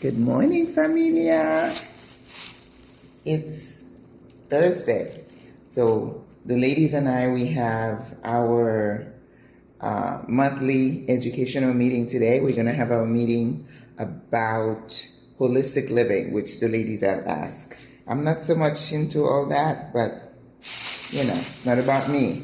Good morning, familia. It's Thursday. So the ladies and I, we have our monthly educational meeting today. We're going to have our meeting about holistic living, which the ladies have asked. I'm not so much into all that, but it's not about me.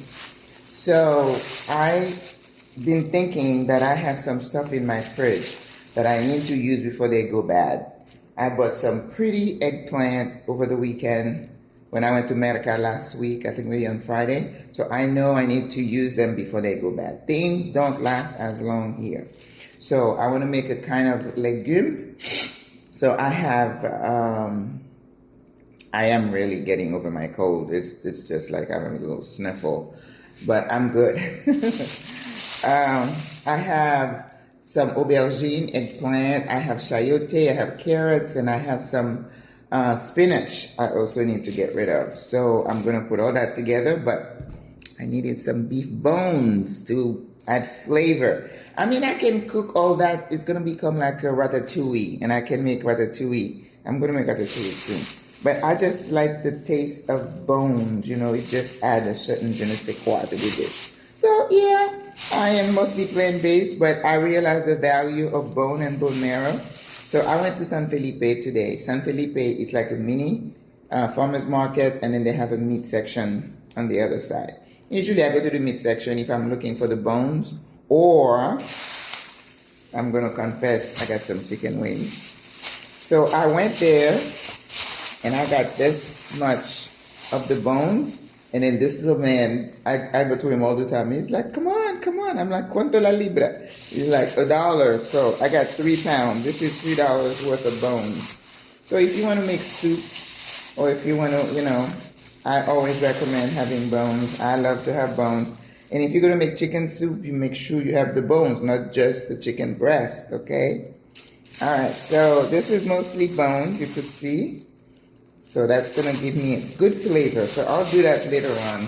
So I've been thinking that I have some stuff in my fridge that I need to use before they go bad. I bought some pretty eggplant over the weekend when I went to America last week, I think maybe on Friday. So I know I need to use them before they go bad. Things don't last as long here. So I want to make a kind of legume. So I have, I am really getting over my cold. It's just like having a little sniffle, but I'm good. I have some aubergine, eggplant, I have chayote, I have carrots, and I have some spinach I also need to get rid of. So I'm going to put all that together, but I needed some beef bones to add flavor. I mean, I can cook all that. It's going to become like a ratatouille, and I can make ratatouille. I'm going to make ratatouille soon. But I just like the taste of bones, it just adds a certain je ne sais quoi to the dish. So yeah, I am mostly plant-based, but I realize the value of bone and bone marrow. So I went to San Felipe today. San Felipe is like a mini farmer's market, and then they have a meat section on the other side. Usually I go to the meat section if I'm looking for the bones, or I'm going to confess, I got some chicken wings. So I went there, and I got this much of the bones. And then this little man, I go to him all the time. He's like, come on. I'm like, ¿cuánto la libra? He's like, $1. So I got 3 pounds. This is $3 worth of bones. So if you want to make soups, or if you want to, I always recommend having bones. I love to have bones. And if you're going to make chicken soup, you make sure you have the bones, not just the chicken breast, okay? All right, so this is mostly bones, you could see. So that's going to give me a good flavor. So I'll do that later on,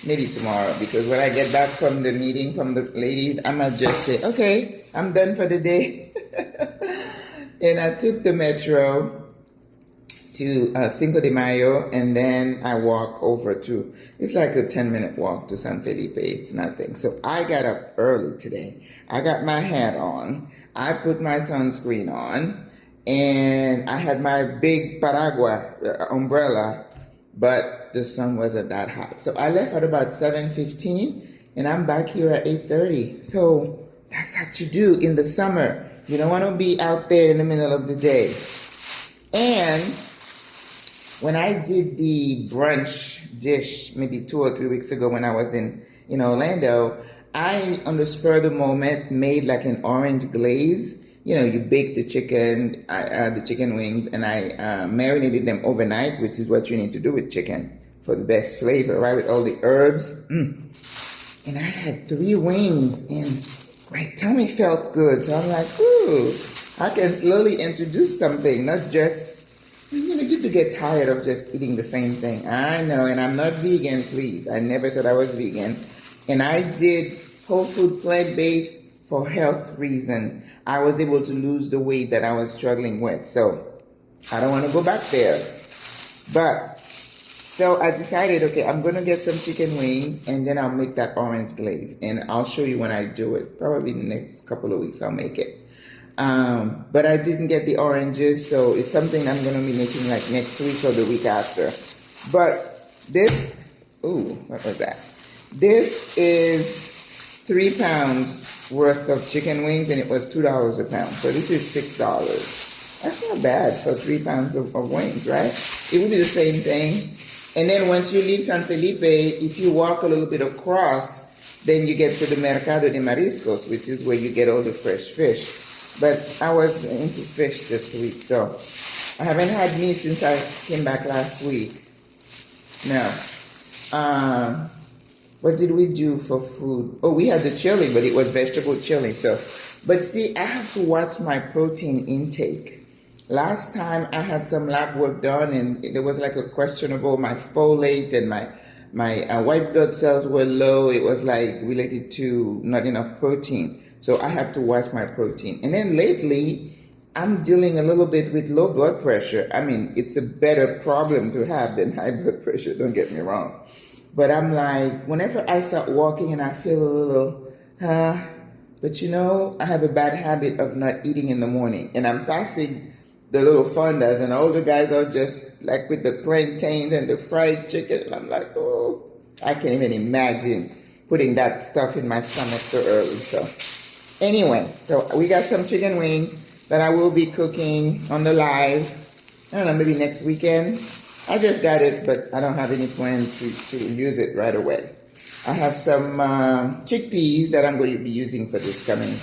maybe tomorrow, because when I get back from the meeting from the ladies, I might just say, okay, I'm done for the day. And I took the metro to Cinco de Mayo, and then I walk over to, it's like a 10-minute walk to San Felipe. It's nothing. So I got up early today. I got my hat on. I put my sunscreen on. And I had my big paraguas, umbrella, but the sun wasn't that hot. So I left at about 7:15, and I'm back here at 8:30. So that's what you do in the summer. You don't want to be out there in the middle of the day. And when I did the brunch dish maybe 2 or 3 weeks ago when I was in Orlando, I, on the spur of the moment, made like an orange glaze. You bake the chicken wings, and I marinated them overnight, which is what you need to do with chicken for the best flavor, right? With all the herbs. And I had 3 wings, and my tummy felt good. So I'm like, ooh, I can slowly introduce something, not just, you get tired of just eating the same thing. I know, and I'm not vegan, please. I never said I was vegan. And I did whole food plant-based for health reason. I was able to lose the weight that I was struggling with. So I don't want to go back there. But so I decided, okay, I'm going to get some chicken wings, and then I'll make that orange glaze. And I'll show you when I do it. Probably in the next couple of weeks I'll make it. But I didn't get the oranges, so it's something I'm going to be making like next week or the week after. But this, what was that? This is 3 pounds worth of chicken wings, and it was $2 a pound. So this is $6. That's not bad for 3 pounds of wings, right? It would be the same thing. And then once you leave San Felipe, if you walk a little bit across, then you get to the Mercado de Mariscos, which is where you get all the fresh fish. But I was into fish this week, so I haven't had meat since I came back last week. No. What did we do for food? Oh, we had the chili, but it was vegetable chili. So, but see, I have to watch my protein intake. Last time I had some lab work done, and there was like a questionable, my folate and my white blood cells were low. It was like related to not enough protein. So I have to watch my protein. And then lately, I'm dealing a little bit with low blood pressure. I mean, it's a better problem to have than high blood pressure, don't get me wrong. But I'm like, whenever I start walking and I feel a little, but you know, I have a bad habit of not eating in the morning. And I'm passing the little fondas and all the guys are just like with the plantains and the fried chicken. And I'm like, oh, I can't even imagine putting that stuff in my stomach so early. So anyway, so we got some chicken wings that I will be cooking on the live. I don't know, maybe next weekend. I just got it, but I don't have any plans to use it right away. I have some chickpeas that I'm going to be using for this coming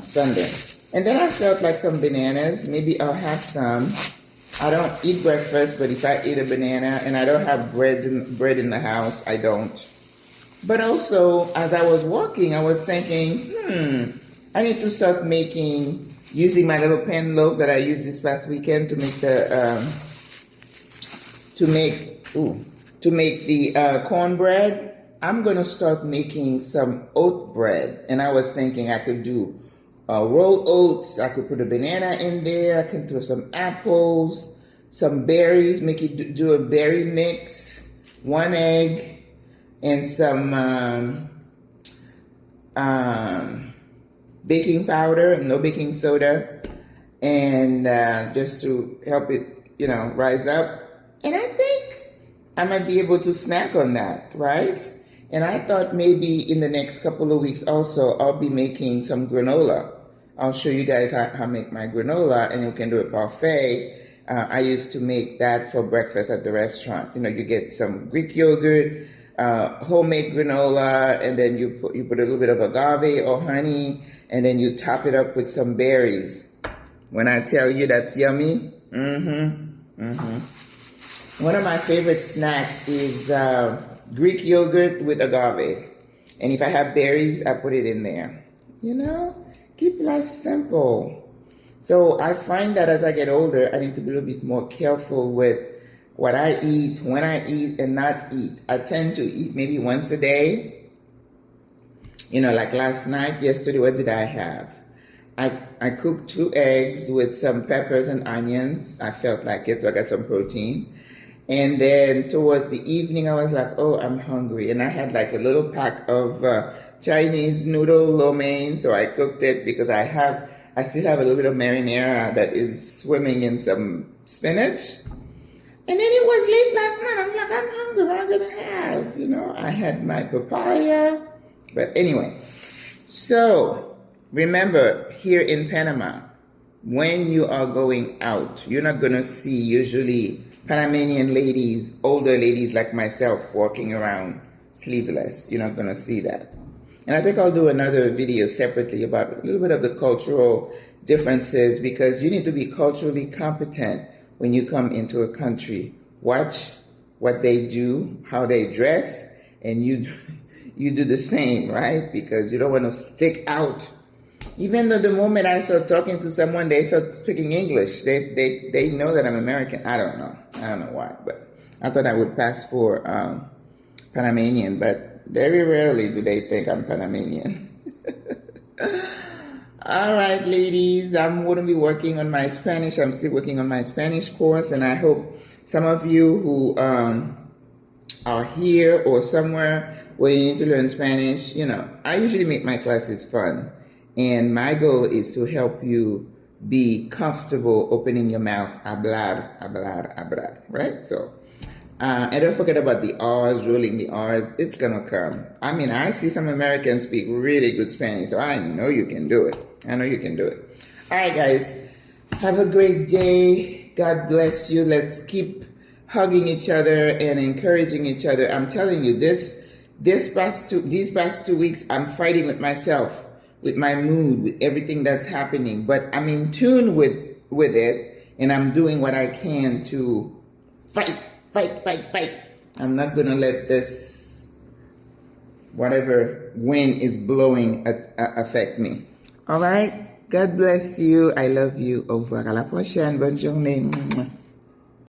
Sunday. And then I felt like some bananas. Maybe I'll have some. I don't eat breakfast, but if I eat a banana and I don't have bread in the house, I don't. But also, as I was walking, I was thinking, I need to start using my little pen loaf that I used this past weekend to make the cornbread. I'm gonna start making some oat bread, and I was thinking I could do rolled oats. I could put a banana in there. I can throw some apples, some berries. Make it do a berry mix, 1 egg, and some baking powder, no baking soda, and just to help it, rise up. And I think I might be able to snack on that, right? And I thought maybe in the next couple of weeks also, I'll be making some granola. I'll show you guys how I make my granola, and you can do a parfait. I used to make that for breakfast at the restaurant. You get some Greek yogurt, homemade granola, and then you put a little bit of agave or honey, and then you top it up with some berries. When I tell you that's yummy, One of my favorite snacks is Greek yogurt with agave. And if I have berries, I put it in there. Keep life simple. So I find that as I get older, I need to be a little bit more careful with what I eat, when I eat, and not eat. I tend to eat maybe once a day. Like last night, yesterday, what did I have? I cooked 2 eggs with some peppers and onions. I felt like it, so I got some protein. And then towards the evening, I was like, oh, I'm hungry. And I had like a little pack of Chinese noodle lo mein. So I cooked it because I still have a little bit of marinara that is swimming in some spinach. And then it was late last night. I'm like, I'm hungry. What am I going to have? I had my papaya. But anyway, so remember here in Panama, when you are going out, you're not going to see usually Panamanian ladies, older ladies like myself, walking around sleeveless. You're not going to see that. And I think I'll do another video separately about a little bit of the cultural differences, because you need to be culturally competent when you come into a country. Watch what they do, how they dress, and you do the same, right? Because you don't want to stick out. Even though the moment I start talking to someone, they start speaking English. They know that I'm American. I don't know why, but I thought I would pass for Panamanian, but very rarely do they think I'm Panamanian. All right, ladies, I'm going to be working on my Spanish. I'm still working on my Spanish course, and I hope some of you who are here or somewhere where you need to learn Spanish, I usually make my classes fun. And my goal is to help you be comfortable opening your mouth, hablar, right? So, and don't forget about the R's, rolling the R's. It's going to come. I mean, I see some Americans speak really good Spanish, so I know you can do it. All right, guys, have a great day. God bless you. Let's keep hugging each other and encouraging each other. I'm telling you, these past 2 weeks, I'm fighting with myself, with my mood, with everything that's happening. But I'm in tune with it, and I'm doing what I can to fight. I'm not going to let this, whatever wind is blowing, affect me. All right? God bless you. I love you. Au revoir. À la prochaine. Bonne journée.